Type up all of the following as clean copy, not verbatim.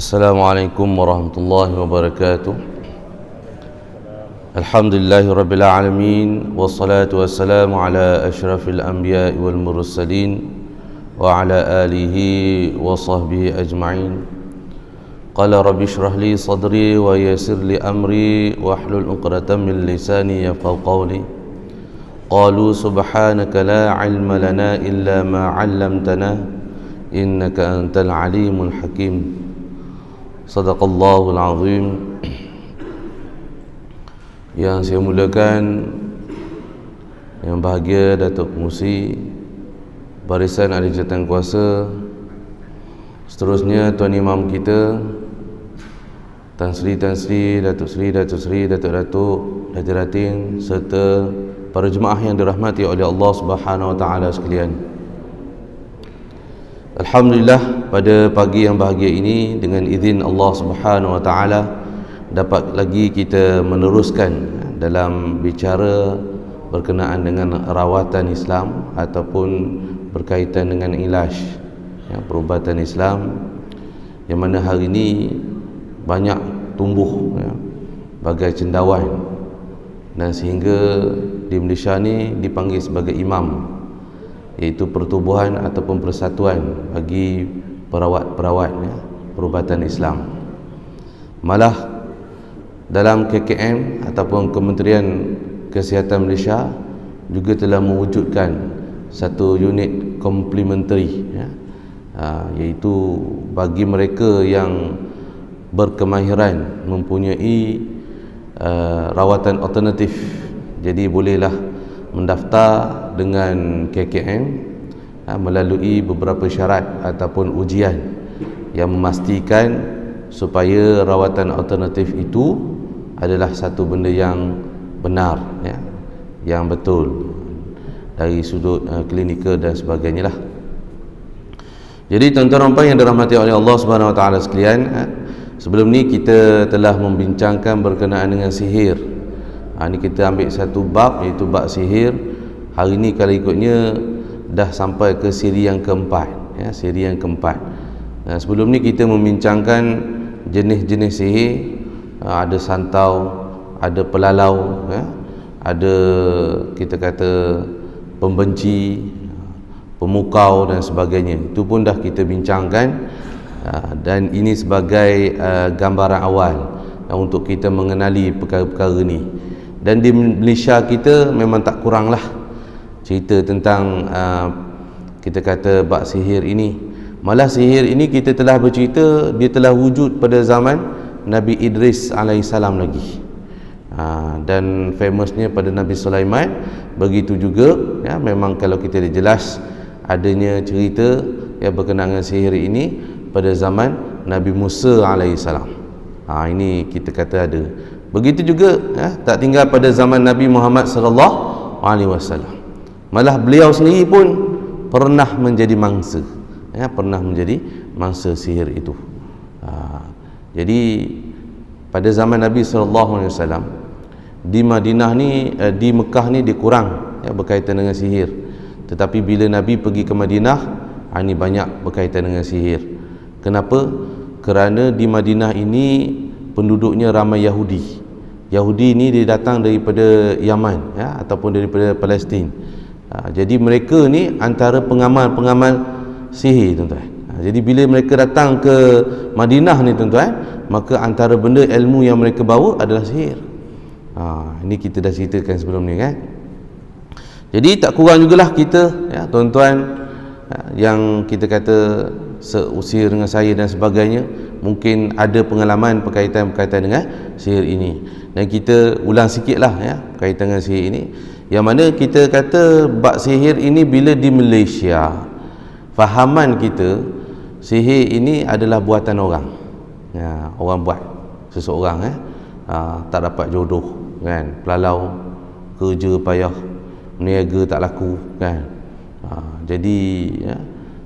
Assalamualaikum warahmatullahi wabarakatuh. Alhamdulillahi rabbil alamin, wassalatu wassalamu ala asyrafil anbiya'i wal mursalin wa ala alihi wa sahbihi ajma'in. Qala rabbi shrah li sadri wa yassir li amri wahlul 'uqdatam min lisani yafqahu qawli. Qalu subhanaka la 'ilma lana illa ma 'allamtana innaka antal alimul hakim. Sadaqallahul azim. Yang saya muliakan, yang bahagia Datuk Pengerusi, barisan ahli jawatan kuasa, seterusnya Tuan Imam kita Tan Sri, Datuk Sri, Datuk Hajaratin, serta para jemaah yang dirahmati oleh Allah Subhanahu wa taala sekalian. Alhamdulillah, pada pagi yang bahagia ini dengan izin Allah Subhanahu wa taala dapat lagi kita meneruskan dalam bicara berkenaan dengan rawatan Islam ataupun berkaitan dengan ilaj, perubatan Islam, yang mana hari ini banyak tumbuh bagai cendawan, dan sehingga di Malaysia ni dipanggil sebagai imam, iaitu pertubuhan ataupun persatuan bagi perawat-perawat perubatan Islam. Malah dalam KKM ataupun Kementerian Kesihatan Malaysia juga telah mewujudkan satu unit komplementari, iaitu bagi mereka yang berkemahiran mempunyai rawatan alternatif. Jadi bolehlah mendaftar dengan KKM melalui beberapa syarat ataupun ujian yang memastikan supaya rawatan alternatif itu adalah satu benda yang benar, yang betul dari sudut klinikal dan sebagainya lah. Jadi tuan-tuan dan puan yang dirahmati oleh Allah Subhanahu wa taala sekalian, sebelum ni kita telah membincangkan berkenaan dengan sihir. Ini kita ambil satu bab, iaitu bab sihir. Hari ini kalau ikutnya dah sampai ke siri yang keempat, siri yang keempat. Sebelum ni kita membincangkan jenis-jenis sihir. Ada santau, ada pelalau, ada kita kata pembenci, pemukau dan sebagainya. Itu pun dah kita bincangkan, dan ini sebagai gambaran awal untuk kita mengenali perkara-perkara ni. Dan di Malaysia kita memang tak kuranglah cerita tentang kita kata bab sihir ini. Malah sihir ini kita telah bercerita, dia telah wujud pada zaman Nabi Idris alaihissalam lagi, dan famousnya pada Nabi Sulaiman. Begitu juga memang kalau kita jelas adanya cerita yang berkenaan dengan sihir ini pada zaman Nabi Musa alaihissalam. Ini kita kata ada. Begitu juga tak tinggal pada zaman Nabi Muhammad sallallahu alaihi wasallam. Malah beliau sendiri pun pernah menjadi mangsa, pernah menjadi mangsa sihir itu. Jadi pada zaman Nabi sallallahu alaihi wasallam di Madinah ni, di Mekah ni dia kurang berkaitan dengan sihir. Tetapi bila Nabi pergi ke Madinah, ini banyak berkaitan dengan sihir. Kenapa? Kerana di Madinah ini penduduknya ramai Yahudi. Yahudi ni dia datang daripada Yaman, ataupun daripada Palestin. Jadi mereka ni antara pengamal-pengamal sihir, tuan-tuan. Jadi bila mereka datang ke Madinah ni, tuan-tuan, maka antara benda ilmu yang mereka bawa adalah sihir. Ini kita dah ceritakan sebelum ni, kan. Jadi tak kurang jugalah kita, tuan-tuan, yang kita kata seusia dengan saya dan sebagainya, mungkin ada pengalaman berkaitan dengan sihir ini. Dan kita ulang sikit lah berkaitan dengan sihir ini, yang mana kita kata bab sihir ini bila di Malaysia, fahaman kita sihir ini adalah buatan orang. Orang buat, seseorang tak dapat jodoh, kan, pelalau, kerja payah, meniaga tak laku, kan. Jadi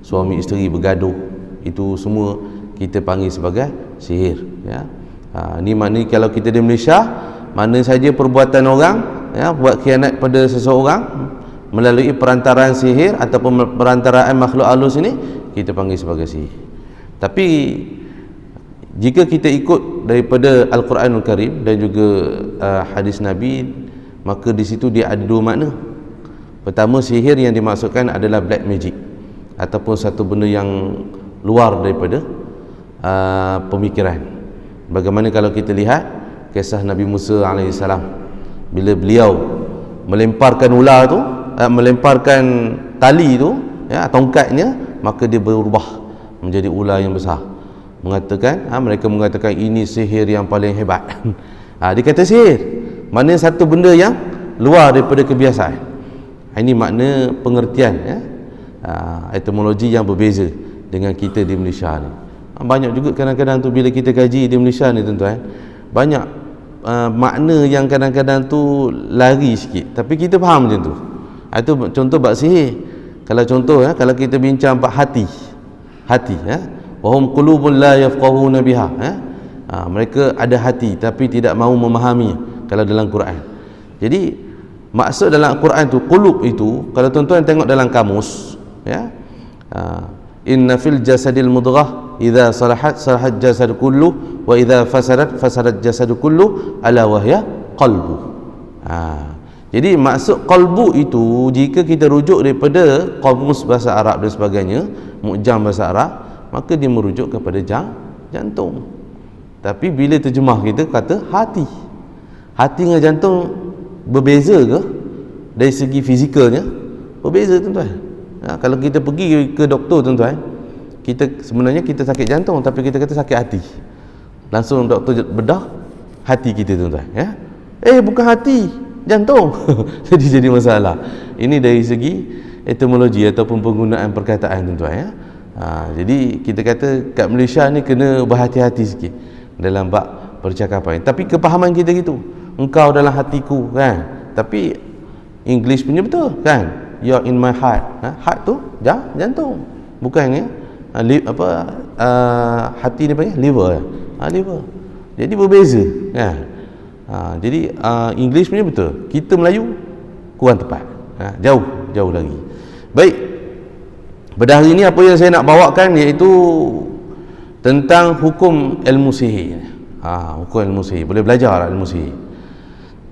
suami isteri bergaduh, itu semua kita panggil sebagai sihir. Ni maknanya kalau kita di Malaysia, mana saja perbuatan orang buat khianat pada seseorang melalui perantaraan sihir ataupun perantaraan makhluk halus ini, kita panggil sebagai sihir. Tapi Jika kita ikut daripada Al-Quranul Karim dan juga hadis Nabi, maka di situ dia ada dua makna. Pertama, sihir yang dimaksudkan adalah black magic ataupun satu benda yang luar daripada pemikiran. Bagaimana kalau kita lihat kisah Nabi Musa AS, bila beliau melemparkan ular tu, melemparkan tali tu, ya, tongkatnya, maka dia berubah menjadi ular yang besar. Mereka mengatakan ini sihir yang paling hebat. Dia kata sihir, mana satu benda yang luar daripada kebiasaan. Ini makna pengertian, ya, etimologi yang berbeza dengan kita di Malaysia ni. Banyak juga kadang-kadang tu bila kita kaji di Malaysia ni tuan-tuan, banyak makna yang kadang-kadang tu lari sikit, tapi kita faham macam tu. Itu contoh bab sihir. Kalau contoh, ya, kalau kita bincang bab hati, ya, wahum qulubun la yafqahuna biha, ya, mereka ada hati tapi tidak mahu memahami kalau dalam Quran. Jadi maksud dalam Quran tu qulub itu, kalau tuan-tuan tengok dalam kamus, ya, inna fil jasadil mudghah idza salahat salahat jasad kullu wa idza fasadat jasad kullu ala wahya qalbu. Jadi maksud qalbu itu, jika kita rujuk daripada kamus bahasa Arab dan sebagainya, mu'jam bahasa Arab, maka dia merujuk kepada jantung. Tapi bila terjemah kita kata hati. Hati dengan jantung berbeza ke dari segi fizikalnya? Berbeza tuan-tuan. Kalau kita pergi ke doktor tuan-tuan, sebenarnya kita sakit jantung tapi kita kata sakit hati. Langsung doktor bedah hati kita tuan-tuan, ya. Bukan hati, jantung. jadi masalah. Ini dari segi etimologi ataupun penggunaan perkataan tuan-tuan, ya. Jadi kita kata kat Malaysia ni kena berhati-hati sikit dalam bab percakapan. Tapi kepahaman kita gitu, engkau dalam hatiku, kan. Tapi English punya betul, kan. You're in my heart. Heart tu jantung, bukan, ya, hati ni panggil liver, liver. Jadi berbeza, kan. Jadi English punya betul, kita Melayu kurang tepat, jauh lagi. Baik, pada hari ini apa yang saya nak bawakan iaitu tentang hukum ilmu sihir. Hukum ilmu sihir, boleh belajar ilmu sihir.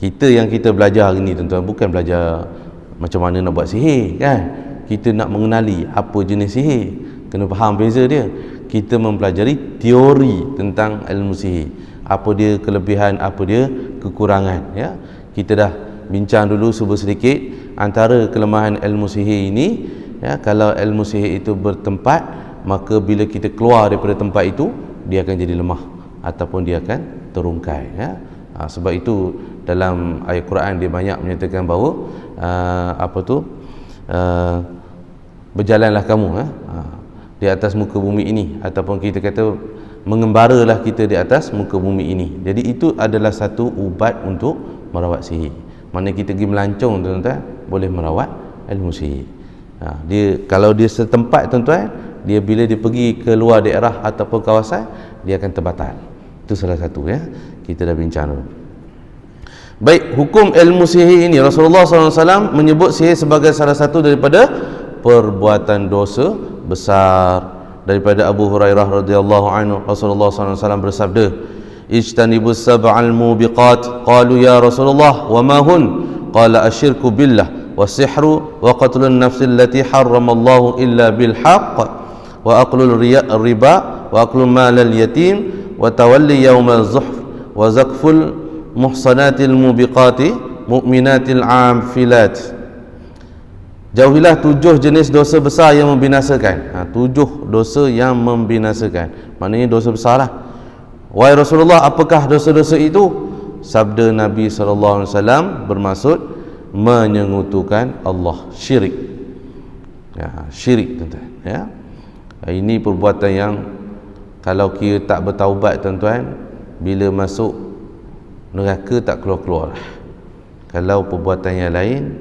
Yang kita belajar hari ini tuan-tuan, bukan belajar macam mana nak buat sihir, kan. Kita nak mengenali apa jenis sihir, kena faham beza dia. Kita mempelajari teori tentang ilmu sihir, apa dia kelebihan, apa dia kekurangan, ya. Kita dah bincang dulu sedikit antara kelemahan ilmu sihir ini, ya. Kalau ilmu sihir itu bertempat, maka bila kita keluar daripada tempat itu, dia akan jadi lemah ataupun dia akan terungkai, ya. Sebab itu dalam ayat Quran dia banyak menyatakan bahawa berjalanlah kamu, di atas muka bumi ini, ataupun kita kata mengembaralah kita di atas muka bumi ini. Jadi itu adalah satu ubat untuk merawat sihir. Mana kita pergi melancong tuan-tuan, boleh merawat ilmu sihir. Kalau dia setempat tuan-tuan, dia bila dia pergi ke luar daerah ataupun kawasan, dia akan terbatal. Itu salah satu, ya, kita dah bincang dulu. Baik, hukum ilmu sihir ini, Rasulullah SAW menyebut sihir sebagai salah satu daripada perbuatan dosa besar. Daripada Abu Hurairah radhiyallahu anhu, Rasulullah SAW bersabda, ijtanibus sab'al mubiqat. Qalu ya Rasulullah wa ma hun? Qala asyirku billah wa sihru wa qatlun nafsi allati harramallahu illa bil haqq wa aqlul riba wa aqlul malal yatim wa tawalli yawmal zuhf wa zakful muhsanatil mubiqati mu'minatil amfilat. Jauhilah 7 jenis dosa besar yang membinasakan. 7 dosa yang membinasakan, maknanya dosa besar lah. Wahai Rasulullah, apakah dosa-dosa itu? Sabda Nabi SAW bermaksud menyengutukan Allah, syirik. Syirik tuan-tuan, ya. Ini perbuatan yang kalau kita tak bertaubat tuan-tuan, bila masuk neraka tak keluar-keluar. Kalau perbuatan yang lain,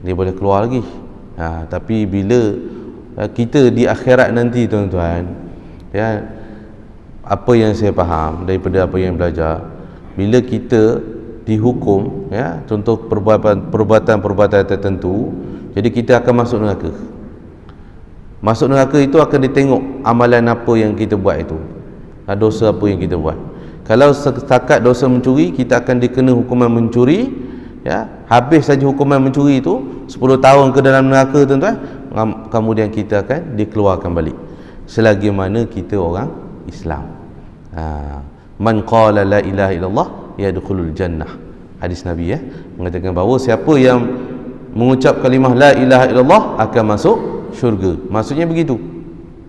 dia boleh keluar lagi. Tapi bila kita di akhirat nanti tuan-tuan, ya, apa yang saya faham daripada apa yang belajar, bila kita dihukum, ya, contoh perbuatan-perbuatan tertentu, jadi kita akan masuk neraka. Masuk neraka itu akan ditengok amalan apa yang kita buat itu. dosa apa yang kita buat. Kalau setakat dosa mencuri, kita akan dikena hukuman mencuri, ya, habis saja hukuman mencuri itu 10 tahun ke dalam neraka tuan-tuan, kemudian kita akan dikeluarkan balik selagi mana kita orang Islam. Man qala la ilaha illallah yadkhulul jannah. Hadis Nabi, ya, mengatakan bahawa siapa yang mengucap kalimah la ilaha illallah akan masuk syurga. Maksudnya begitu.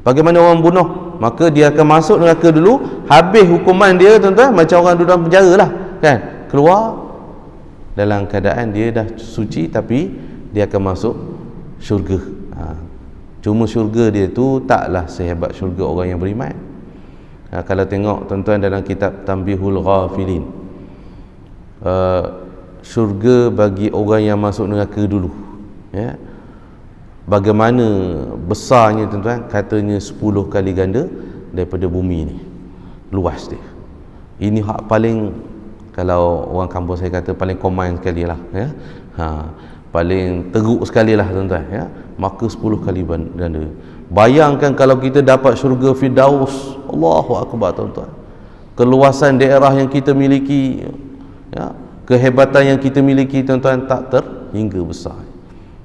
Bagaimana orang bunuh, maka dia akan masuk neraka dulu, habis hukuman dia tuan-tuan, macam orang duduk dalam penjara lah, kan, keluar dalam keadaan dia dah suci, tapi dia akan masuk syurga. Cuma syurga dia tu taklah sehebat syurga orang yang beriman. Kalau tengok tuan-tuan dalam kitab Tanbihul Ghafilin, syurga bagi orang yang masuk neraka dulu, ya, bagaimana besarnya tuan-tuan, katanya 10 kali ganda daripada bumi ni, luas dia. Ini hak paling, kalau orang kampung saya kata paling common sekali lah, ya, paling teruk sekali lah tuan-tuan, ya, maka 10 kali ganda. Bayangkan kalau kita dapat syurga Firdaus, Allahu Akbar tuan-tuan, keluasan daerah yang kita miliki, ya, kehebatan yang kita miliki tuan-tuan, tak terhingga besar.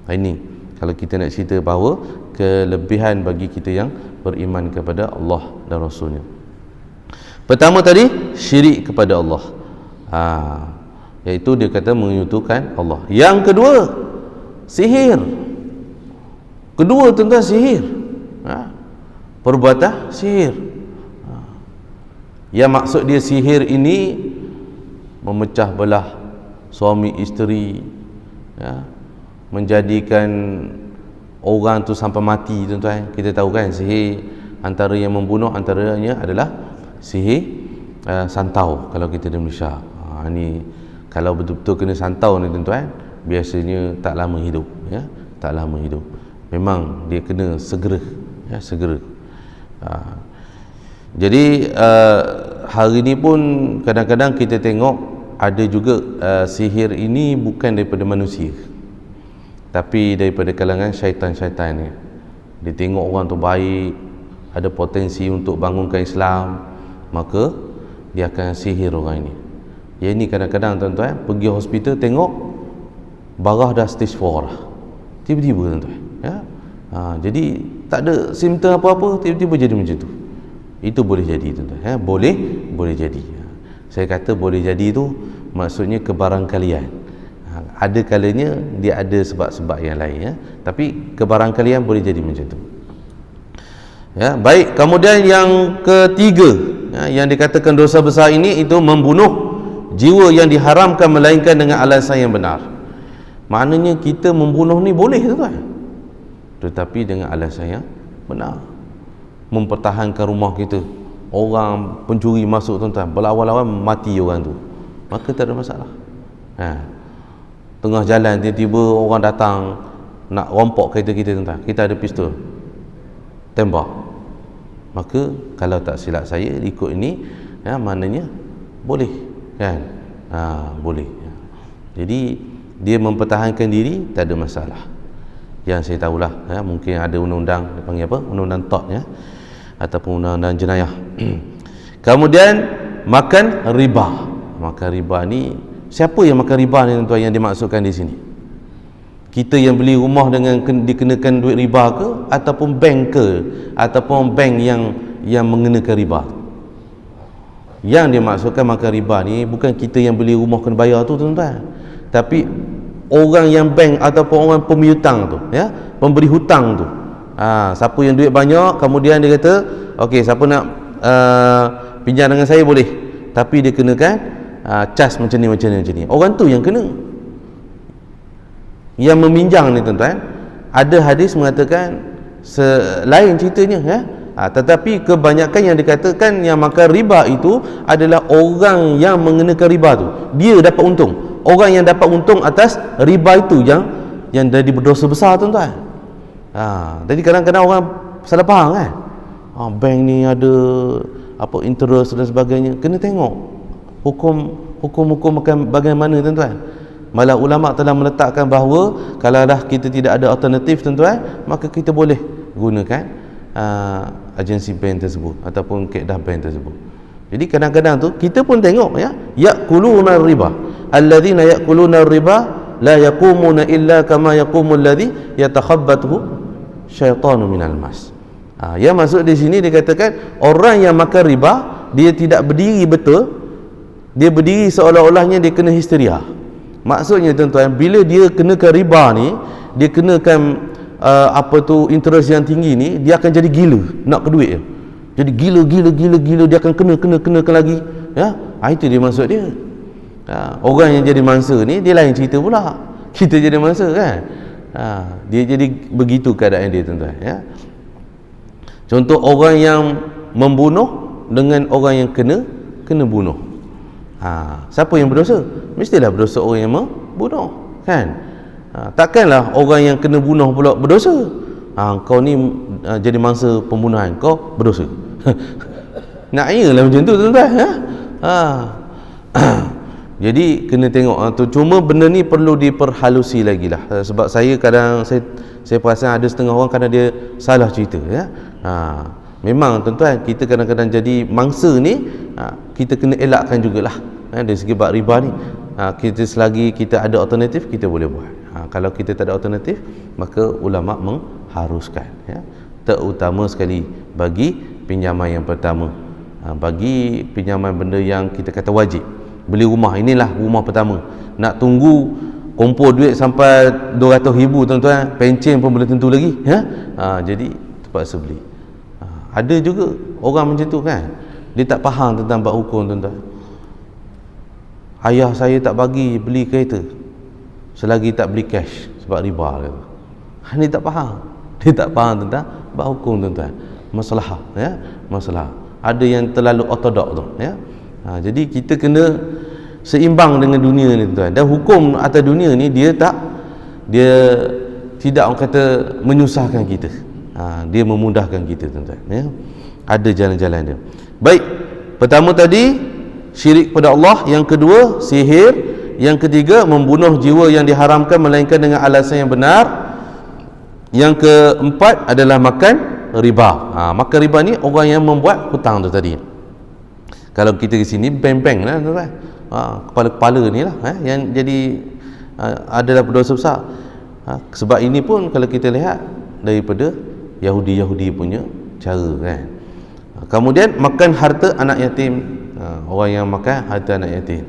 Ini kalau kita nak cerita bahawa kelebihan bagi kita yang beriman kepada Allah dan Rasulnya. Pertama tadi, syirik kepada Allah, iaitu dia kata menyekutukan Allah. Yang kedua, sihir. Kedua tuan-tuan, sihir, perbuatan sihir. Yang maksud dia sihir ini memecah belah suami isteri, ya, menjadikan orang tu sampai mati tuan-tuan. Kita tahu kan sihir antara yang membunuh antaranya adalah sihir santau kalau kita di Malaysia. Ni kalau betul-betul kena santau ni tuan-tuan, biasanya tak lama hidup, ya, tak lama hidup. Memang dia kena segera, ya, segera. Jadi hari ni pun kadang-kadang kita tengok ada juga sihir ini bukan daripada manusia, tapi daripada kalangan syaitan-syaitan ni. Dia tengok orang tu baik, ada potensi untuk bangunkan Islam, maka dia akan sihir orang ini. Yang ini kadang-kadang tuan-tuan pergi hospital tengok barah dah stage 4 dah, tiba-tiba tuan-tuan, ya. Jadi tak ada simptom apa-apa, tiba-tiba jadi macam tu. Itu boleh jadi tuan-tuan, ya. Boleh jadi. Saya kata boleh jadi tu maksudnya kebarangkalian. Ada kalanya dia ada sebab-sebab yang lain, ya, tapi kebarangkalian boleh jadi macam tu, ya. Baik, kemudian yang ketiga, ya, yang dikatakan dosa besar ini, itu membunuh jiwa yang diharamkan melainkan dengan alasan yang benar. Maknanya kita membunuh ni boleh tuan, tetapi dengan alasan yang benar. Mempertahankan rumah kita, orang pencuri masuk tuan-tuan, berlawan-lawan mati orang tu, maka tak ada masalah. Tengah jalan tiba-tiba orang datang nak rompok kereta kita tuan-tuan, kita ada pistol, tembak, maka kalau tak silap saya ikut ini, ya, maknanya boleh, kan, boleh, ya. Jadi dia mempertahankan diri, tak ada masalah. Yang saya tahulah, ya, mungkin ada undang-undang, dipanggil apa, undang-undang TOT, ya, ataupun undang-undang jenayah. Kemudian makan riba. Makan riba ni, siapa yang makan riba ni tuan-tuan yang dimaksudkan di sini? Kita yang beli rumah dengan dikenakan duit riba ke, ataupun bank ke, ataupun bank yang mengenakan riba? Yang dimaksudkan makan riba ni bukan kita yang beli rumah kena bayar tu tuan-tuan, tapi orang yang bank ataupun orang pemihutang tu, ya, pemberi hutang tu. Siapa yang duit banyak, kemudian dia kata, okey, siapa nak pinjam dengan saya boleh, tapi dia kenakan cas macam ni. Orang tu yang kena. Yang meminjam ni tuan-tuan, ada hadis mengatakan lain ceritanya, ya. Tetapi kebanyakan yang dikatakan yang makan riba itu adalah orang yang mengenakan riba tu, dia dapat untung. Orang yang dapat untung atas riba itu yang jadi berdosa besar tuan-tuan. Jadi kadang-kadang orang salah faham, kan. Bank ni ada apa interest dan sebagainya. Kena tengok hukum bagaimana tuan-tuan. Malah ulama telah meletakkan bahawa kalau dah kita tidak ada alternatif tuan-tuan, maka kita boleh gunakan agensi bank tersebut ataupun kaedah bank tersebut. Jadi kadang-kadang tu kita pun tengok ya, ya'kuluna riba, alladzina ya'kuluna riba la yaqumuna illa kama yaqumul ladzi yatakhabbathu syaitanu minal mas. Yang masuk di sini dikatakan orang yang makan riba dia tidak berdiri betul, dia berdiri seolah-olahnya dia kena histeria. Maksudnya tuan-tuan, bila dia kenakan riba ni, dia kenakan interest yang tinggi ni, dia akan jadi gila nak ke duit dia. Jadi gila dia akan kena lagi ya. Itu dia maksud dia. Orang yang jadi mangsa ni dia lain cerita pula. Kita jadi mangsa kan. Dia jadi begitu keadaan dia tuan-tuan ya. Contoh orang yang membunuh dengan orang yang kena bunuh. Siapa yang berdosa? Mestilah berdosa orang yang membunuh kan. Takkanlah orang yang kena bunuh pula berdosa. Kau ni jadi mangsa pembunuhan, kau berdosa. Nak ialah macam tu tuan-tuan ya? Jadi kena tengok tu. Cuma benda ni perlu diperhalusi lagi lah. Sebab saya kadang saya perasan ada setengah orang kadang dia salah cerita ya. Memang tuan-tuan, kita kadang-kadang jadi mangsa ni, kita kena elakkan jugalah dari segi bab riba ni. Kita selagi kita ada alternatif, kita boleh buat. Kalau kita tak ada alternatif, maka ulama mengharuskan ya. Terutama sekali bagi pinjaman yang pertama, bagi pinjaman benda yang kita kata wajib. Beli rumah, inilah rumah pertama, nak tunggu kumpul duit sampai 200,000 tuan-tuan, pencen pun belum tentu lagi ya. Jadi terpaksa beli. Ada juga orang macam tu kan, dia tak faham tentang bab hukum tuan-tuan. Ayah saya tak bagi beli kereta selagi tak beli cash sebab riba kata. Dia tak faham. Dia tak faham tentang bab hukum tuan-tuan. Masalah ya, masalah. Ada yang terlalu ortodok tu ya. Jadi kita kena seimbang dengan dunia ni tuan-tuan. Dan hukum atas dunia ni dia tidak orang kata menyusahkan kita. Dia memudahkan kita tuan-tuan ya. Ada jalan-jalan dia. Baik, pertama tadi syirik pada Allah, yang kedua sihir, yang ketiga membunuh jiwa yang diharamkan melainkan dengan alasan yang benar, yang keempat adalah makan riba. Makan riba ni orang yang membuat hutang tu tadi. Kalau kita ke sini bank-bank lah tuan-tuan, kepala-kepala ni lah yang jadi adalah berdosa besar. Sebab ini pun kalau kita lihat daripada Yahudi punya cara kan. Kemudian makan harta anak yatim, orang yang makan harta anak yatim.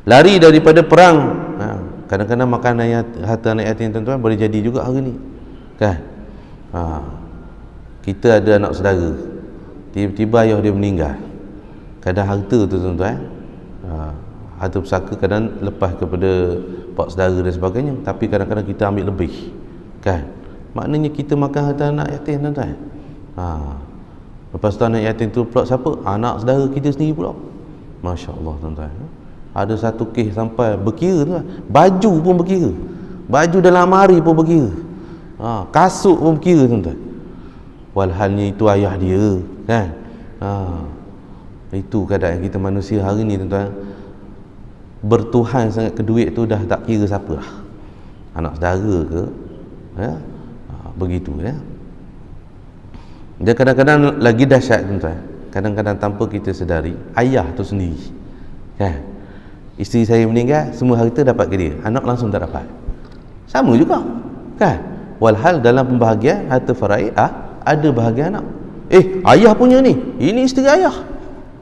Lari daripada perang. Kadang-kadang makan harta anak yatim tuan-tuan boleh jadi juga hari ni kan. Kita ada anak saudara, tiba-tiba ayah dia meninggal. Kadang harta tu tuan-tuan, harta pusaka kadang lepas kepada pak saudara dan sebagainya, tapi kadang-kadang kita ambil lebih kan. Maknanya kita makan harta anak yatim tuan-tuan. Lepas tu anak yatim tu pula siapa? Anak saudara kita sendiri pula. Masya Allah tuan-tuan. Ada satu kes sampai berkira tuan. Baju pun berkira. Baju dalam lemari pun berkira. Kasut pun berkira tuan-tuan. Walhalnya itu ayah dia kan. Itu keadaan kita manusia hari ni tuan-tuan. Bertuhan sangat ke duit tu dah tak kira siapa lah. Anak saudara ke ya? Begitu ya. Dan kadang-kadang lagi dahsyat tuan-tuan, kadang-kadang tanpa kita sedari, ayah tu sendiri kan, isteri saya meninggal, semua harta dapat ke dia, anak langsung tak dapat. Sama juga kan. Walhal dalam pembahagian harta faraid ada bahagian anak. Ayah punya ni, ini isteri ayah,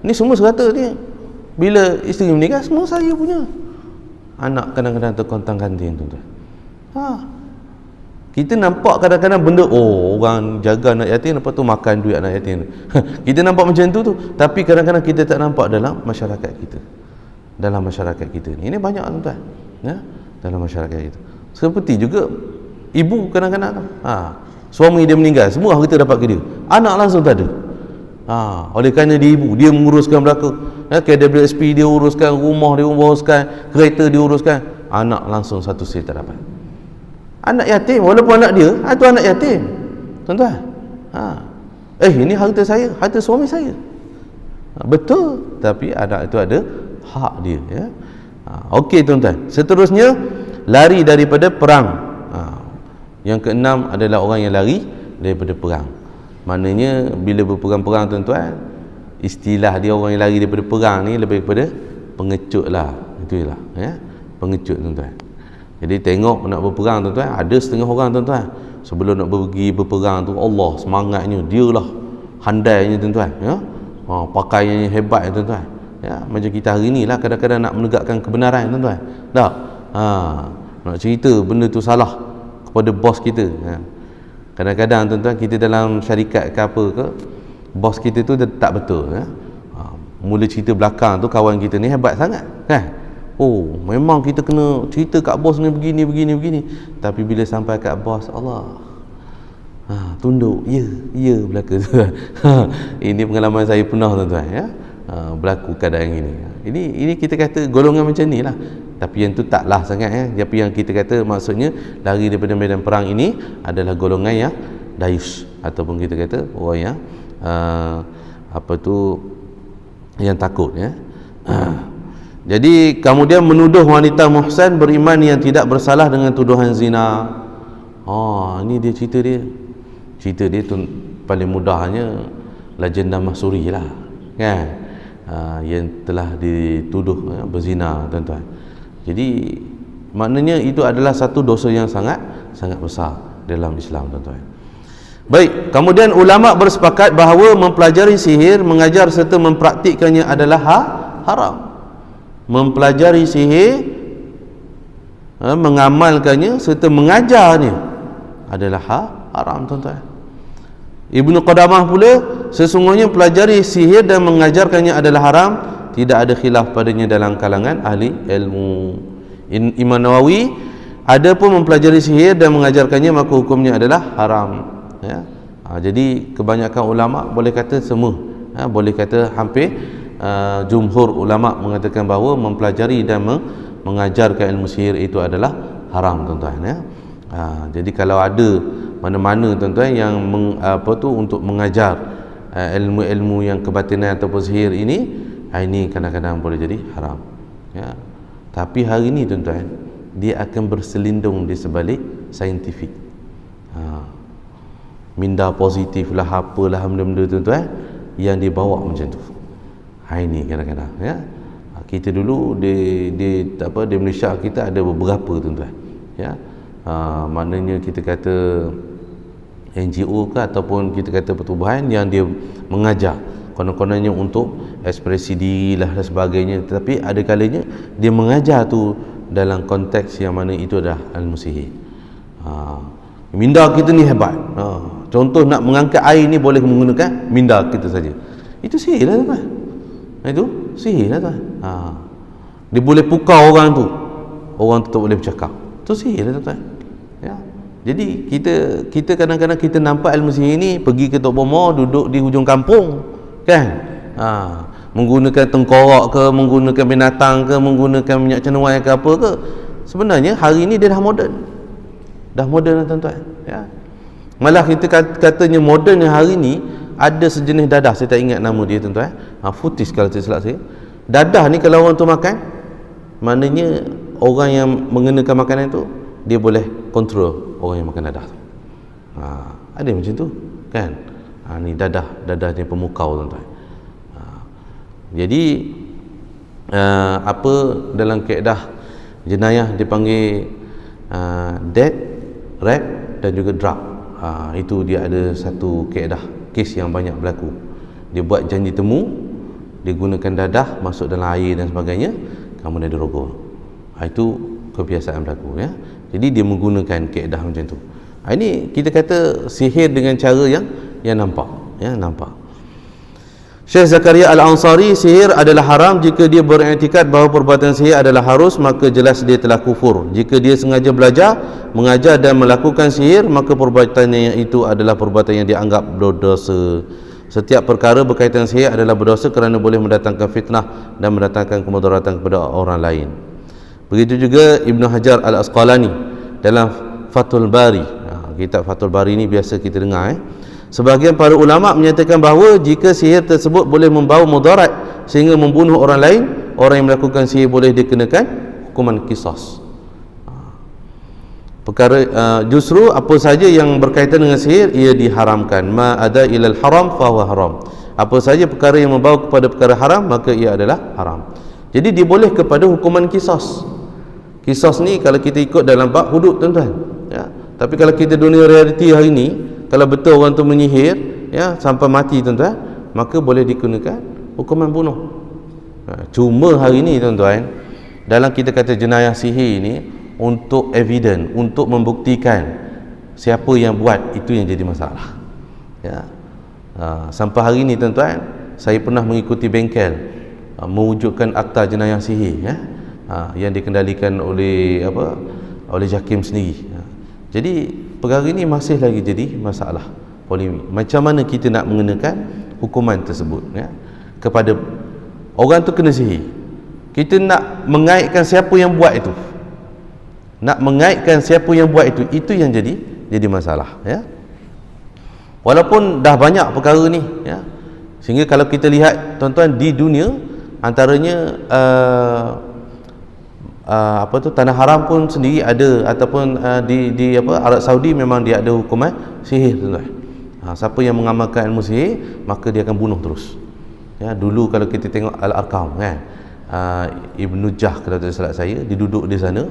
ni semua serata dia. Bila isteri meninggal, semua saya punya. Anak kadang-kadang terkontang-kanting tuan-tuan. Kita nampak kadang-kadang benda, orang jaga anak yatim, lepas tu makan duit anak yatim. Kita nampak macam tu, tapi kadang-kadang kita tak nampak dalam masyarakat kita. Dalam masyarakat kita ni, ini banyak tuan-tuan ya? Dalam masyarakat kita. Seperti juga ibu kadang-kadang suami dia meninggal, semua harta dapat ke dia, anak langsung tak ada. Oleh kerana dia ibu, dia menguruskan belaka ya, KWSP dia uruskan, rumah dia uruskan, kereta dia uruskan, anak langsung satu sen tak dapat. Anak yatim, walaupun anak dia, itu anak yatim tuan-tuan. Ini harta saya, harta suami saya. Betul, tapi anak itu ada hak dia ya. Okey tuan-tuan, seterusnya lari daripada perang. Yang keenam adalah orang yang lari daripada perang. Maknanya bila berperang-perang tuan-tuan, istilah dia orang yang lari daripada perang ni lebih kepada pengecut lah, itulah ya, pengecut tuan-tuan. Jadi tengok nak berperang tuan-tuan, ada setengah orang tuan-tuan sebelum nak pergi berperang tu, Allah semangatnya, dia lah handainya tuan-tuan ya. Pakaiannya hebat tuan-tuan ya. Macam kita hari ni lah kadang-kadang nak menegakkan kebenaran tuan-tuan, tak? Nak cerita benda tu salah kepada bos kita ya. Kadang-kadang tuan-tuan kita dalam syarikat ke apa ke, bos kita tu tak betul ya. Mula cerita belakang tu kawan kita ni hebat sangat kan. Oh, memang kita kena cerita kat bos ni begini. Tapi bila sampai kat bos, Allah, tunduk, ya belaka tu. Ini pengalaman saya pernah tuan-tuan ya. Berlaku keadaan ini kita kata golongan macam ni lah. Tapi yang tu taklah sangat ya. Tapi yang kita kata maksudnya lari daripada medan perang ini adalah golongan yang dayus, ataupun kita kata orang yang yang takut ya. Jadi kemudian menuduh wanita muhsan beriman yang tidak bersalah dengan tuduhan zina. Ini dia cerita dia tu paling mudahnya legenda Mahsuri lah kan, yang telah dituduh berzina tuan-tuan. Jadi maknanya itu adalah satu dosa yang sangat besar dalam Islam tuan-tuan. Baik, kemudian ulama bersepakat bahawa mempelajari sihir, mengajar serta mempraktikkannya adalah haram. Mempelajari sihir, mengamalkannya serta mengajarnya adalah haram tuan-tuan. Ibnu Qudamah pula, sesungguhnya pelajari sihir dan mengajarkannya adalah haram, tidak ada khilaf padanya dalam kalangan ahli ilmu. Imam Nawawi, adapun mempelajari sihir dan mengajarkannya maka hukumnya adalah haram ya. Jadi kebanyakan ulama boleh kata semua boleh kata hampir jumhur ulama mengatakan bahawa mempelajari dan mengajarkan ilmu sihir itu adalah haram tuan-tuan ya. Jadi kalau ada mana-mana tuan-tuan yang untuk mengajar ilmu-ilmu yang kebatinan ataupun sihir ini kadang-kadang boleh jadi haram ya. Tapi hari ini tuan-tuan, dia akan berselindung di sebalik saintifik, minda positif lah, apalah benda-benda tuan-tuan yang dibawa macam tu. Ini kadang-kadang ya. Kita dulu di Malaysia kita ada beberapa tuan-tuan ya. Maknanya kita kata NGO ke ataupun kita kata pertubuhan yang dia mengajar konon-kononnya untuk ekspresi diri lah dan sebagainya, tetapi ada kalanya dia mengajar tu dalam konteks yang mana itu adalah ilmu sihir. Minda kita ni hebat. Contoh nak mengangkat air ni boleh menggunakan minda kita saja. Itu sihir lah tuan. Itu sihir lah tuan. Dia boleh pukau orang tu, orang tu tak boleh bercakap. Itu sihir lah tuan ya. Jadi kita kadang-kadang kita nampak ilmu sihir ni pergi ke Tok Bomo, duduk di hujung kampung kan, menggunakan tengkorak ke, menggunakan binatang ke, menggunakan minyak cenuai ke apa ke. Sebenarnya hari ni dia dah moden lah tuan-tuan ya. Malah kita katanya moden yang hari ni ada sejenis dadah, saya tak ingat nama dia tuan-tuan, futis kalau saya silap saya. Dadah ni kalau orang tu makan, maknanya orang yang mengenakan makanan tu dia boleh kontrol orang yang makan dadah tu. Ada macam tu kan. Ni dadah ni pemukau tuan-tuan. Jadi apa dalam kaedah jenayah dipanggil death, rape dan juga drug. Itu dia ada satu kaedah kes yang banyak berlaku. Dia buat janji temu, dia gunakan dadah masuk dalam air dan sebagainya, kemudian dia rogol. Itu kebiasaan berlaku ya. Jadi dia menggunakan kaedah macam tu. Ini kita kata sihir dengan cara yang nampak ya, nampak. Syekh Zakaria Al-Ansari, sihir adalah haram jika dia beriktikad bahawa perbuatan sihir adalah harus, maka jelas dia telah kufur. Jika dia sengaja belajar, mengajar dan melakukan sihir, maka perbuatannya itu adalah perbuatan yang dianggap berdosa. Setiap perkara berkaitan sihir adalah berdosa kerana boleh mendatangkan fitnah dan mendatangkan kemudaratan kepada orang lain. Begitu juga Ibn Hajar Al-Asqalani dalam Fathul Bari. Kitab Fathul Bari ni biasa kita dengar Sebahagian para ulama menyatakan bahawa jika sihir tersebut boleh membawa mudarat sehingga membunuh orang lain, orang yang melakukan sihir boleh dikenakan hukuman qisas. Justru apa saja yang berkaitan dengan sihir ia diharamkan. Ma ada ilal haram fa huwa haram. Apa saja perkara yang membawa kepada perkara haram, maka ia adalah haram. Jadi dia boleh kepada hukuman kisos. Kisos ni kalau kita ikut dalam bab hudud, tuan-tuan, ya. Tapi kalau kita dunia realiti hari ni, kalau betul orang tu menyihir, ya, sampai mati, tuan-tuan, maka boleh dikenakan hukuman bunuh. Cuma hari ni, tuan-tuan, dalam kita kata jenayah sihir ni, untuk evidence, untuk membuktikan siapa yang buat, itu yang jadi masalah, ya. Sampai hari ni, tuan-tuan, saya pernah mengikuti bengkel mewujudkan akta jenayah sihir, ya, yang dikendalikan oleh oleh JAKIM sendiri. Jadi perkara ini masih lagi jadi masalah polemik. Macam mana kita nak mengenakan hukuman tersebut, ya, kepada orang tu kena sihir. Kita nak mengaitkan siapa yang buat itu. Nak mengaitkan siapa yang buat itu yang jadi masalah, ya. Walaupun dah banyak perkara ni, ya. Sehingga kalau kita lihat, tuan-tuan, di dunia antaranya tanah haram pun sendiri ada, ataupun di Arab Saudi memang dia ada hukuman sihir, tuan-tuan. Siapa yang mengamalkan ilmu sihir, maka dia akan bunuh terus, ya. Dulu kalau kita tengok Al-Arqam, kan, Ibn Jah, kalau tak salah saya, dia duduk di sana.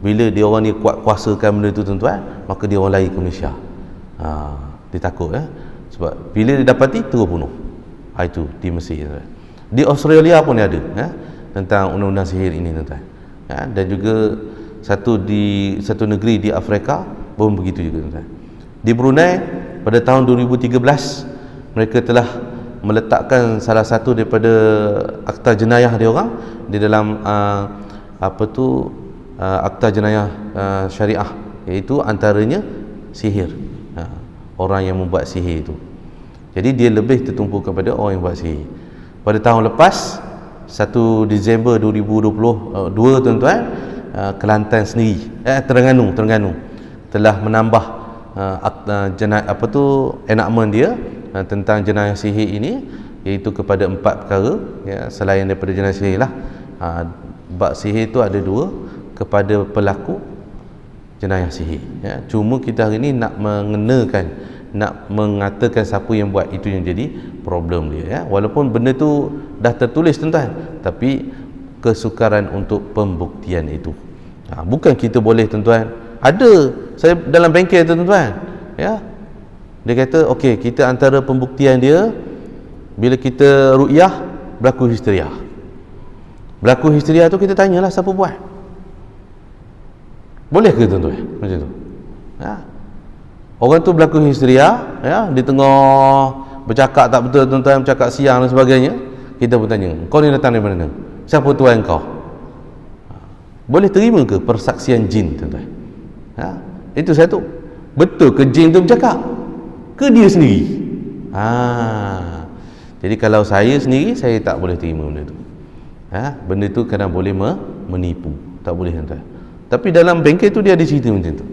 Bila dia orang ni kuat kuasakan benda tu, tuan-tuan, maka dia orang lari ke Malaysia. Dia takut, ya. Sebab bila dia dapati, terus bunuh. Itu di Mesir, tuan-tuan. Di Australia pun ada, ya, tentang undang-undang sihir ini, tuan-tuan, ya. Dan juga satu negeri di Afrika pun begitu juga, tuan-tuan. Di Brunei pada tahun 2013 mereka telah meletakkan salah satu daripada akta jenayah dia orang di dalam akta jenayah syariah, iaitu antaranya sihir, orang yang membuat sihir itu. Jadi dia lebih tertumpu kepada orang yang buat sihir. Pada tahun lepas 1 Disember 2022, tuan-tuan, Kelantan sendiri, Terengganu telah menambah enakmen dia tentang jenayah sihir ini, iaitu kepada 4 perkara, ya, selain daripada jenayah sihir lah. Bab sihir itu ada 2 kepada pelaku jenayah sihir, ya. Cuma kita hari ni nak mengenakan, nak mengatakan siapa yang buat, itu yang jadi problem dia, ya. Walaupun benda tu dah tertulis, tuan-tuan, tapi kesukaran untuk pembuktian itu. Bukan kita boleh, tuan-tuan. Ada saya dalam bengkel, tuan-tuan, ya, dia kata okey, kita antara pembuktian dia bila kita ru'yah berlaku histeria. Berlaku histeria tu kita tanyalah siapa buat. Boleh ke, tuan-tuan, macam tu, ya? Orang tu berlaku histeria, ya, di tengah bercakap tak betul, tuan-tuan, bercakap siang dan sebagainya. Kita pun tanya, kau ni datang dari mana? Siapa tuan kau? Boleh terima ke persaksian jin, tuan-tuan? Ya, itu satu. Betul ke jin tu bercakap? Ke dia sendiri? Jadi kalau saya sendiri, saya tak boleh terima benda tu, ya. Benda tu kadang boleh menipu, tak boleh, tuan-tuan. Tapi dalam bengkel tu dia ada cerita macam tu.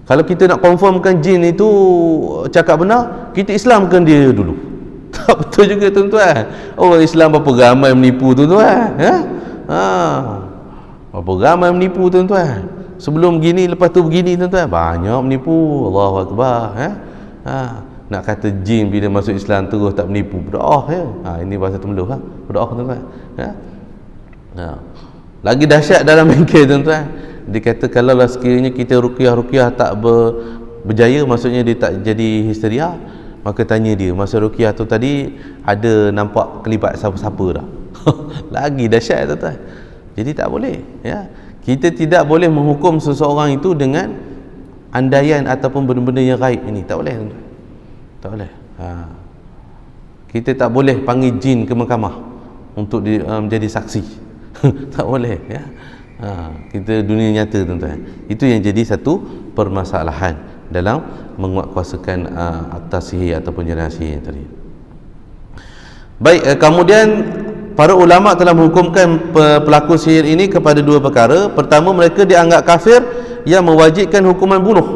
Kalau kita nak confirmkan jin itu cakap benar, kita Islamkan dia dulu. Tak betul juga, tuan-tuan. Orang Islam berapa ramai menipu, tuan-tuan, ya? Berapa ramai menipu, tuan-tuan. Sebelum begini, lepas tu begini, tuan-tuan. Banyak menipu. Allahu Akbar, ya? Nak kata jin bila masuk Islam terus tak menipu, berdoa, ya? Ini bahasa temeluh, berdoa, tuan-tuan, ya? Lagi dahsyat dalam bengkel, tuan-tuan, dia kata kalau lah sekiranya kita ruqyah tak berjaya, maksudnya dia tak jadi histeria, maka tanya dia, masa ruqyah tu tadi ada nampak kelibat siapa-siapa tak? Lagi dahsyat, tuan-tuan. Jadi tak boleh, ya. Kita tidak boleh menghukum seseorang itu dengan andaian ataupun benda-benda yang gaib ini. Tak boleh, tuan-tuan. Tak boleh. Kita tak boleh panggil jin ke mahkamah untuk menjadi saksi. Tak boleh, ya. Kita dunia nyata, tuan-tuan. Itu yang jadi satu permasalahan dalam menguatkuasakan akta sihir ataupun jenayah sihir tadi. Baik, kemudian para ulama telah menghukumkan pelaku sihir ini kepada 2 perkara. Pertama, mereka dianggap kafir yang mewajibkan hukuman bunuh.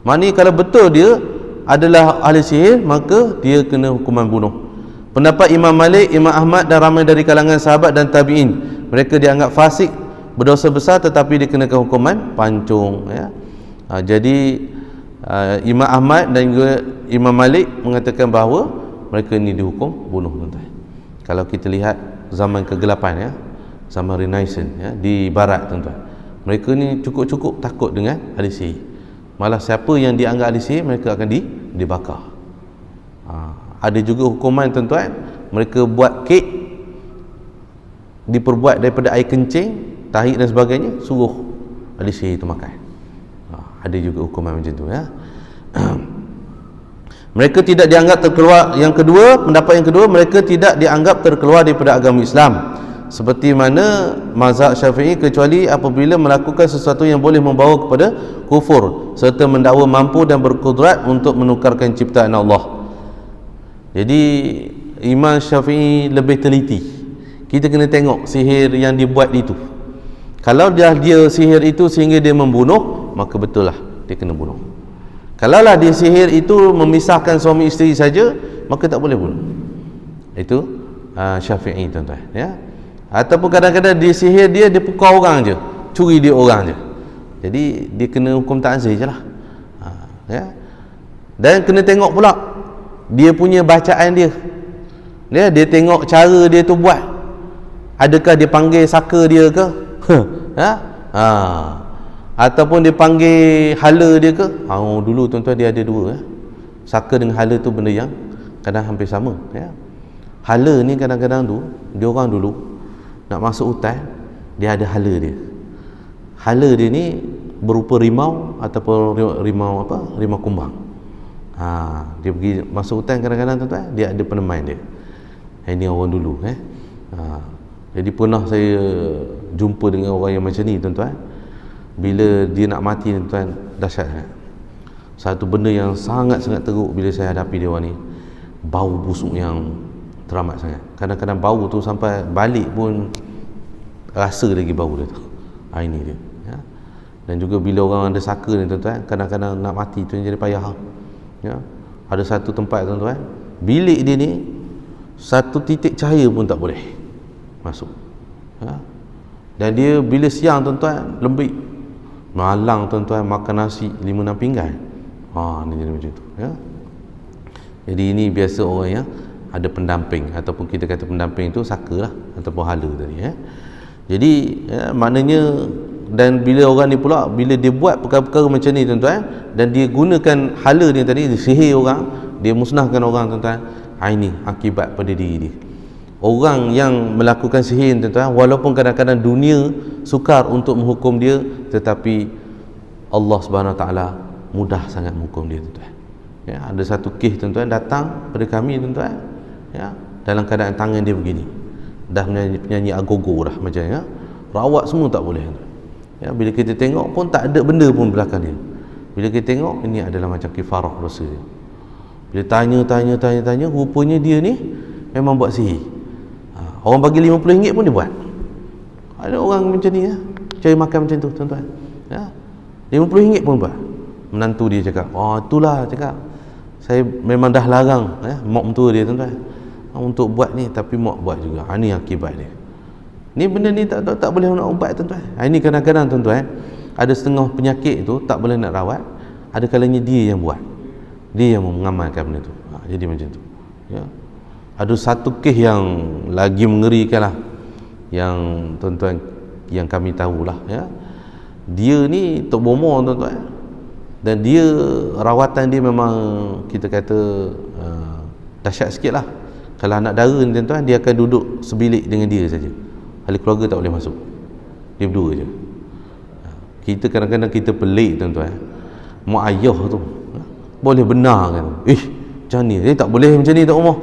Maknanya kalau betul dia adalah ahli sihir, maka dia kena hukuman bunuh. Pendapat Imam Malik, Imam Ahmad dan ramai dari kalangan sahabat dan tabi'in, mereka dianggap fasik berdosa besar tetapi dikenakan hukuman pancung, ya. Jadi Imam Ahmad dan juga Imam Malik mengatakan bahawa mereka ni dihukum bunuh, tuan-tuan. Kalau kita lihat zaman kegelapan, ya, zaman Renaissance, ya, di barat, tuan-tuan, mereka ni cukup-cukup takut dengan ahli sihir. Malah siapa yang dianggap ahli sihir, mereka akan dibakar. Ada juga hukuman, tuan-tuan, mereka buat kek diperbuat daripada air kencing, tahi dan sebagainya, suruh ahli sihir itu makan. Ada juga hukuman macam tu, ya. Mereka tidak dianggap terkeluar. Yang kedua, pendapat yang kedua, mereka tidak dianggap terkeluar daripada agama Islam, seperti mana mazhab Syafi'i, kecuali apabila melakukan sesuatu yang boleh membawa kepada kufur serta mendakwa mampu dan berkudrat untuk menukarkan ciptaan Allah. Jadi Imam Syafi'i lebih teliti. Kita kena tengok sihir yang dibuat itu. Kalau dia sihir itu sehingga dia membunuh, maka betul lah dia kena bunuh. Kalaulah dia sihir itu memisahkan suami isteri saja, maka tak boleh bunuh. Itu Syafi'i, tuan-tuan, ya. Ataupun kadang-kadang dia sihir dia pukul orang je, curi dia orang je, jadi dia kena hukum ta'zir je lah, ya. Dan kena tengok pula dia punya bacaan dia, ya. Dia tengok cara dia tu buat, adakah dia panggil saka dia ke, ya? Ataupun dia panggil hala dia ke. Dulu, tuan-tuan, dia ada dua, ya. Saka dengan hala tu benda yang kadang hampir sama, ya. Hala ni kadang-kadang tu dia orang dulu nak masuk hutan, dia ada hala dia. Hala dia ni berupa rimau ataupun rimau kumbang. Dia pergi masuk hutan kadang-kadang, tuan-tuan, dia ada peneman dia. Ini orang dulu, jadi pernah saya jumpa dengan orang yang macam ni, tuan-tuan. Bila dia nak mati, tuan-tuan, dahsyat sangat. Satu benda yang sangat-sangat teruk bila saya hadapi dia orang ni, bau busuk yang teramat sangat. Kadang-kadang bau tu sampai balik pun rasa lagi bau dia tu. Ini dia, ya. Dan juga bila orang ada saka ni, tuan-tuan, kadang-kadang nak mati tu jadi payah, ya. Ada satu tempat, tuan-tuan, bilik dia ni satu titik cahaya pun tak boleh masuk, ya. Dan dia bila siang, tuan-tuan, lembik, malang, tuan-tuan, makan nasi 5-6 pinggan. Ni jadi macam tu, ya. Jadi ini biasa orang yang ada pendamping, ataupun kita kata pendamping itu saka lah, ataupun hala tadi, ya. Jadi, ya, maknanya, dan bila orang ni pula, bila dia buat perkara-perkara macam ni, tuan-tuan, dan dia gunakan hala ni tadi, dia sihir orang, dia musnahkan orang, tuan-tuan, ini akibat pada diri dia. Orang yang melakukan sihir, tuan-tuan, walaupun kadang-kadang dunia sukar untuk menghukum dia, tetapi Allah Subhanahu Wa Taala mudah sangat menghukum dia, tuan-tuan. Ya, ada satu kes, tuan-tuan, datang pada kami, tuan-tuan, ya, dalam keadaan tangan dia begini, dah penyanyi agogo dah macam, ya, rawat semua tak boleh, tuan-tuan. Ya, bila kita tengok pun tak ada benda pun belakang dia. Bila kita tengok, ini adalah macam kifarah dosa dia. Bila tanya, rupanya dia ni memang buat sihir. Orang bagi RM50 pun dia buat. Ada orang macam ni, ya, cari makan macam tu, tuan-tuan, ya. RM50 pun buat. Menantu dia cakap, itulah, cakap, saya memang dah larang, ya, mak mentua dia, tuan-tuan, untuk buat ni, tapi mak buat juga. Ini akibat dia. Ni benda ni tak boleh nak ubat, tuan-tuan. Ini kadang-kadang, tuan-tuan, ada setengah penyakit tu tak boleh nak rawat, ada kalanya dia yang buat, dia yang mengamalkan benda tu. Jadi macam tu, ya. Ada satu kes yang lagi mengerikan lah, yang tuan-tuan, yang kami tahulah, ya. Dia ni Tok Bomo, tuan-tuan, dan dia rawatan dia memang kita kata dahsyat sikit lah. Kalau anak dara ni, tuan-tuan, dia akan duduk sebilik dengan dia saja, ahli keluarga tak boleh masuk, dia berdua je. Kita kadang-kadang kita pelik, tuan-tuan, mak ayah tu boleh benar kan, macam ni, dia tak boleh macam ni, Tok Bomo,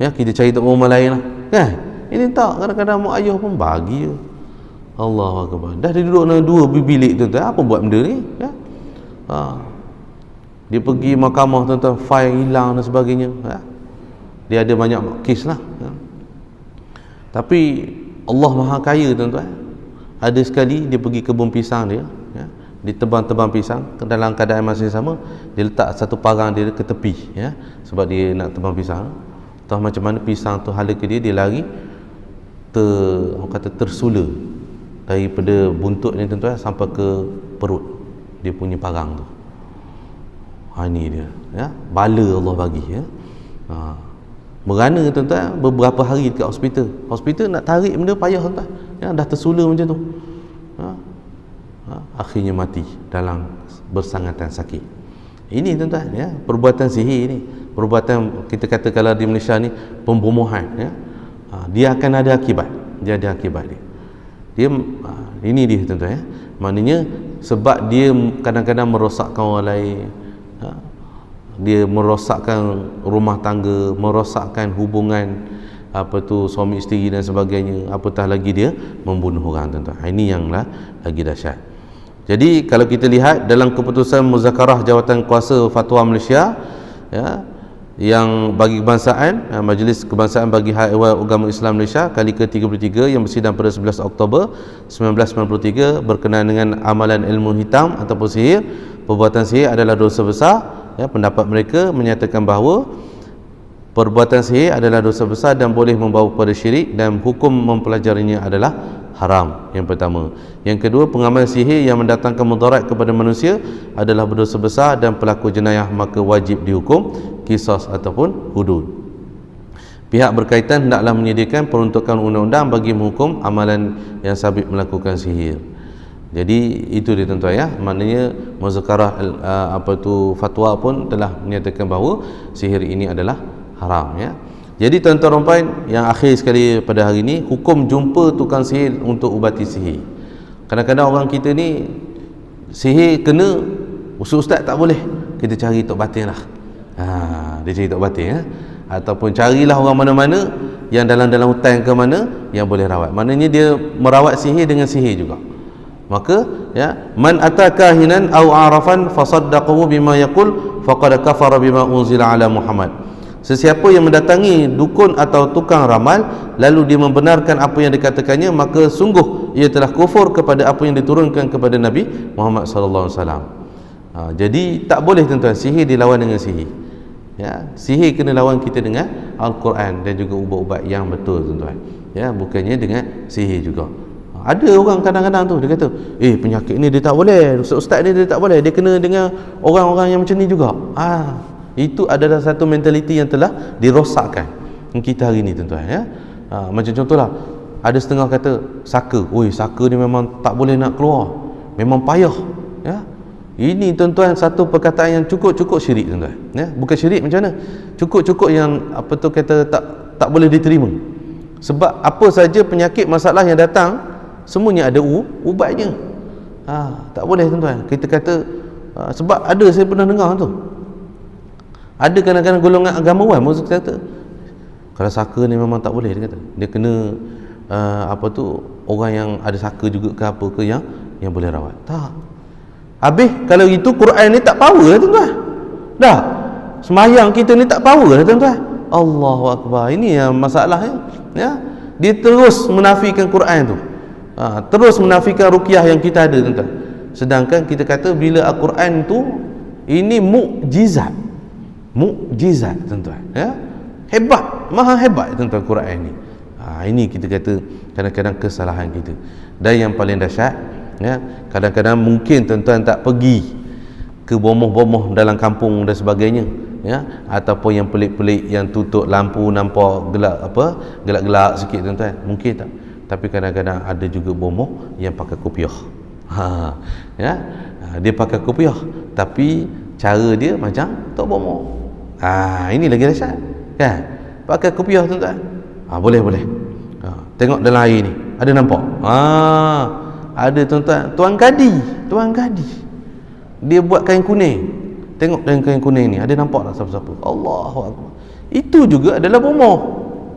ya, kita cari Tok Bomo lain lah, kan. Ini tak, kadang-kadang mak ayah pun bagi je. Allahu Akbar. Dah dia duduk dalam 2 bilik, tuan-tuan, apa buat benda ni, ya. Dia pergi mahkamah, tuan-tuan, fail hilang dan sebagainya, ya. Dia ada banyak kes lah, ya. Tapi Allah Maha Kaya, tuan-tuan. Ada sekali dia pergi kebun pisang dia, ya. Dia tebang-tebang pisang, dalam keadaan masih sama, dia letak satu parang dia ke tepi, ya, sebab dia nak tebang pisang. Tahu macam mana pisang tu hala ke dia lari, orang kata tersula, daripada buntut ni tuan-tuan sampai ke perut dia punya parang tu. Ini dia, ya, bala Allah bagi, ya. Merana tuan-tuan beberapa hari dekat hospital nak tarik benda payah tuan-tuan, ya, dah tersula macam tu. Akhirnya mati dalam bersangatan sakit. Ini tuan-tuan, ya, perbuatan sihir ni, perbuatan kita kata kalau di Malaysia ni pembunuhan, ya. Dia akan ada akibat, dia ada akibat dia. Ini dia tuan-tuan, ya. Maknanya sebab dia kadang-kadang merosakkan orang lain, dia merosakkan rumah tangga, merosakkan hubungan suami isteri dan sebagainya, apatah lagi dia membunuh orang tuan-tuan. Ini yang lagi dahsyat. Jadi kalau kita lihat dalam keputusan Muzakarah Jawatan Kuasa Fatwa Malaysia, ya, yang bagi kebangsaan, Majlis Kebangsaan bagi Hak Ehwal Agama Islam Malaysia kali ke-33 yang bersidang pada 11 Oktober 1993 berkenaan dengan amalan ilmu hitam ataupun sihir. Perbuatan sihir adalah dosa besar, ya. Pendapat mereka menyatakan bahawa perbuatan sihir adalah dosa besar dan boleh membawa kepada syirik, dan hukum mempelajarinya adalah haram. Yang pertama. Yang kedua, pengamal sihir yang mendatangkan mudarat kepada manusia adalah berdosa besar, dan pelaku jenayah maka wajib dihukum qisas ataupun hudud. Pihak berkaitan hendaklah menyediakan peruntukan undang-undang bagi menghukum amalan yang sabit melakukan sihir. Jadi itu dia tuan-tuan, ya. Maknanya Muzakarah fatwa pun telah menyatakan bahawa sihir ini adalah haram, ya. Jadi tuan-tuan rompan yang akhir sekali pada hari ini, hukum jumpa tukang sihir untuk ubati sihir. Kadang-kadang orang kita ni sihir kena, ustaz tak boleh, kita cari tok batin lah. Dia cari tok batin, ya. Ataupun carilah orang mana-mana yang dalam hutan ke mana yang boleh rawat. Maknanya dia merawat sihir dengan sihir juga. Maka, ya, man ataka hinan aw arafan fasaddaqahu bima yaqul faqad kafara bima unzila ala Muhammad. Sesiapa yang mendatangi dukun atau tukang ramal lalu dia membenarkan apa yang dikatakannya, maka sungguh ia telah kufur kepada apa yang diturunkan kepada Nabi Muhammad sallallahu alaihi wasallam. Jadi tak boleh tuan-tuan sihir dilawan dengan sihir, ya. Sihir kena lawan kita dengan Al-Quran dan juga ubat-ubat yang betul tuan-tuan, ya, bukannya dengan sihir juga. Ada orang kadang-kadang tu dia kata, penyakit ni dia tak boleh, ustaz ni dia tak boleh, dia kena dengan orang-orang yang macam ni juga. Itu adalah satu mentaliti yang telah dirosakkan kita hari ni tuan-tuan, ya. Macam contohlah, ada setengah kata saka, saka ni memang tak boleh nak keluar, memang payah, ya. Ini tuan-tuan satu perkataan yang cukup-cukup syirik tuan-tuan, ya. Bukan syirik macam mana, cukup-cukup yang kata tak boleh diterima. Sebab apa saja penyakit masalah yang datang semuanya ada ubatnya. Tak boleh tuan-tuan kita kata, sebab ada saya pernah dengar tu, ada kadang-kadang golongan agamawan maksud kata kalau saka ni memang tak boleh, dia kata dia kena orang yang ada saka juga ke apa ke yang boleh rawat. Tak. Habis kalau itu Quran ni tak power lah tuan-tuan. Dah. Semayang kita ni tak power lah tuan-tuan. Allahu Akbar. Ini yang masalahnya, ya. Dia terus menafikan Quran tu. Terus menafikan ruqyah yang kita ada tuan-tuan. Sedangkan kita kata bila Al-Quran tu ini mukjizat. Mukjizat tuan-tuan, ya. Hebat, maha hebat tuan-tuan Quran ni. Ini kita kata kadang-kadang kesalahan kita. Dan yang paling dahsyat, ya, kadang-kadang mungkin tuan-tuan tak pergi ke bomoh-bomoh dalam kampung dan sebagainya, ya, ataupun yang pelik-pelik yang tutup lampu nampak gelap-gelap sikit tuan-tuan, mungkin tak. Tapi kadang-kadang ada juga bomoh yang pakai kopiah. Ya, dia pakai kopiah tapi cara dia macam tok bomoh. Ini lagi dahsyat, kan? Pakai kopiah tuan-tuan. Boleh. Tengok dalam air ni, ada nampak? Ada tuan-tuan, tuan kadi. Dia buat kain kuning. Tengok dalam kain kuning ni, ada nampak tak siapa-siapa? Allahu Akbar. Itu juga adalah bomoh,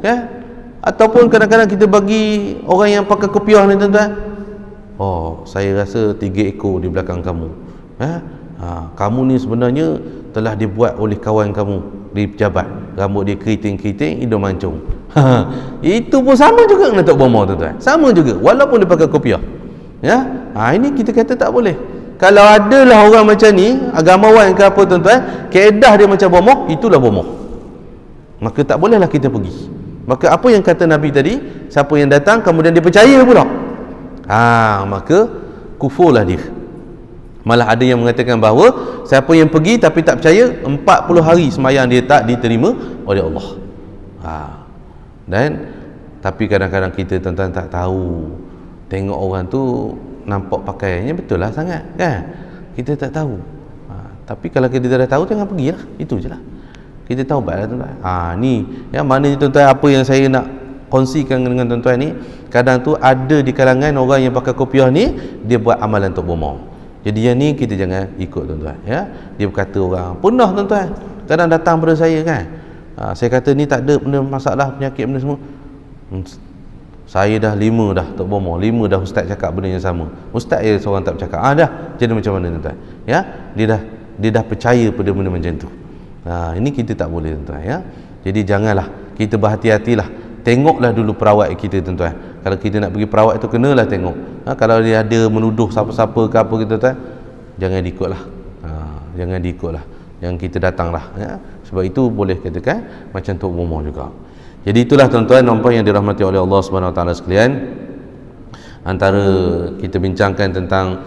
kan? Ataupun kadang-kadang kita bagi orang yang pakai kopiah ni tuan-tuan, saya rasa 3 ekor di belakang kamu, kamu ni sebenarnya telah dibuat oleh kawan kamu di pejabat, rambut dia keriting-keriting, hidung mancung. Itu pun sama juga dengan tok bomoh tuan-tuan, sama juga walaupun dia pakai kopiah, ya. Ini kita kata tak boleh. Kalau adalah orang macam ni, agamawan ke apa tuan-tuan, kaedah dia macam bomoh, itulah bomoh, maka tak bolehlah kita pergi. Maka apa yang kata Nabi tadi, siapa yang datang kemudian dia percaya pula, maka kufurlah dia. Malah ada yang mengatakan bahawa siapa yang pergi tapi tak percaya, 40 hari sembahyang dia tak diterima oleh Allah. Dan tapi kadang-kadang kita tuan-tuan tak tahu, tengok orang tu nampak pakaiannya betul lah sangat kan, kita tak tahu. Tapi kalau kita dah tahu, jangan pergilah, itu je lah. Kita tahu baiklah tuan-tuan. Ni yang mana tuan-tuan, apa yang saya nak kongsikan dengan tuan-tuan ni, kadang tu ada di kalangan orang yang pakai kopiah ni, dia buat amalan untuk bohong. Jadi yang ni kita jangan ikut tuan-tuan ya. Dia berkata orang punah tuan-tuan, kadang datang pada saya kan, saya kata ni tak ada benda masalah penyakit benda semua. Saya dah 5 dah tak bohong, 5 dah ustaz cakap benda yang sama. Ustaz je seorang tak bercakap. Dah jadi macam mana tuan-tuan ya, dia dah percaya pada benda macam tu. Ini kita tak boleh tuan-tuan ya. Jadi janganlah, kita berhati-hatilah. Tengoklah dulu perawat kita tuan-tuan. Kalau kita nak pergi perawat tu, kenalah tengok. Kalau dia ada menuduh siapa-siapa ke apa kita tuan, jangan diikutlah. Jangan diikutlah. Yang kita datanglah ya. Sebab itu boleh katakan macam Tok Momo juga. Jadi itulah tuan-tuan nampak yang dirahmati oleh Allah Subhanahu Wa Taala sekalian. Antara kita bincangkan tentang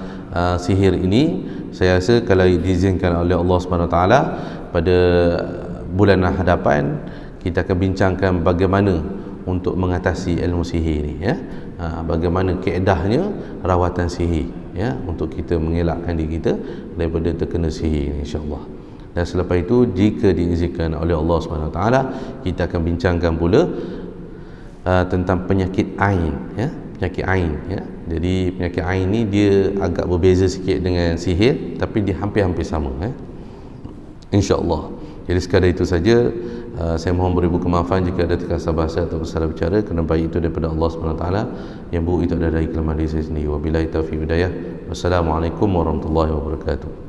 sihir ini, saya rasa kalau diizinkan oleh Allah Subhanahu Wa Taala pada bulan hadapan kita akan bincangkan bagaimana untuk mengatasi ilmu sihir ni ya. Bagaimana kaedahnya rawatan sihir ya, untuk kita mengelakkan diri kita daripada terkena sihir insya-Allah. Dan selepas itu jika diizinkan oleh Allah Subhanahu Wa Taala, kita akan bincangkan pula tentang penyakit ain ya, penyakit ain ya. Jadi penyakit ain ni dia agak berbeza sikit dengan sihir, tapi dia hampir-hampir sama ya, insya-Allah. Jadi sekadar itu saja. Saya mohon beribu kemaafan jika ada terkasar bahasa atau salah bicara, kerana baik itu daripada Allah Subhanahu Wa Taala, yang buruk itu adalah dari kelemahan diri saya sendiri. Wabillahi taufiq hidayah. Wassalamualaikum warahmatullahi wabarakatuh.